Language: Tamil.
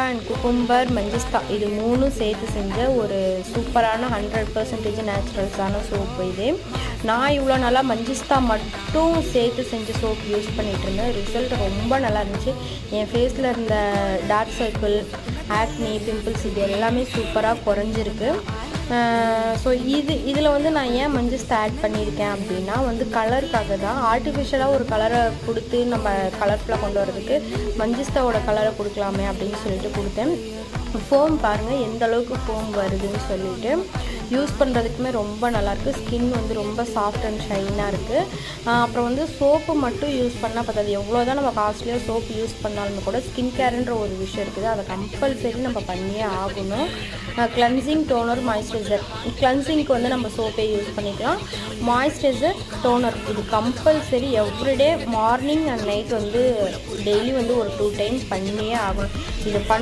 அண்ட் குக்கும்பர் மஞ்சிஸ்தா இது 3 சேர்த்து செஞ்ச ஒரு சூப்பரான 100% நேச்சுரல்ஸான சோப்பு இது. நான் இவ்வளோ நாளாக மஞ்சிஸ்தா மட்டும் சேர்த்து செஞ்ச சோப் யூஸ் பண்ணிகிட்டு இருந்தேன். ரிசல்ட் ரொம்ப நல்லா இருந்துச்சு. என் ஃபேஸில் இருந்த டார்க் சர்க்கிள், ஆக்னி, பிம்பிள்ஸ் இது எல்லாமே சூப்பராக குறைஞ்சிருக்கு. ஸோ இதில் வந்து நான் ஏன் மஞ்சிஸ்தா ஆட் பண்ணியிருக்கேன் அப்படின்னா வந்து கலருக்காக தான். ஆர்டிஃபிஷியலாக ஒரு கலரை கொடுத்து நம்ம கலர்ஃபுல்லாக கொண்டு வரதுக்கு மஞ்சிஸ்தாவோட கலரை கொடுக்கலாமே அப்படின்னு சொல்லிட்டு கொடுத்தேன். ஃபோம் பாருங்கள் எந்த அளவுக்கு ஃபோம் வருதுன்னு சொல்லிட்டு யூஸ் பண்ணுறதுக்குமே ரொம்ப நல்லாயிருக்கு. ஸ்கின் வந்து ரொம்ப சாஃப்ட் அண்ட் ஷைனாக இருக்குது. அப்புறம் வந்து சோப்பு மட்டும் யூஸ் பண்ணால் பார்த்தாது, எவ்வளோ தான் நம்ம காஸ்ட்லியாக சோப்பு யூஸ் பண்ணாலுமே கூட ஸ்கின் கேருன்ற ஒரு விஷயம் இருக்குது. அதை கம்பல்சரி நம்ம பண்ணியே ஆகணும். Cleansing, toner, moisturiser. கிளென்சிங்க்கு வந்து நம்ம சோப்பே யூஸ் பண்ணிக்கலாம். மாய்ஸ்சரைசர், டோனர் இது compulsory everyday morning and night வந்து டெய்லி வந்து ஒரு 2 டைம்ஸ் பண்ணியே ஆகணும். இது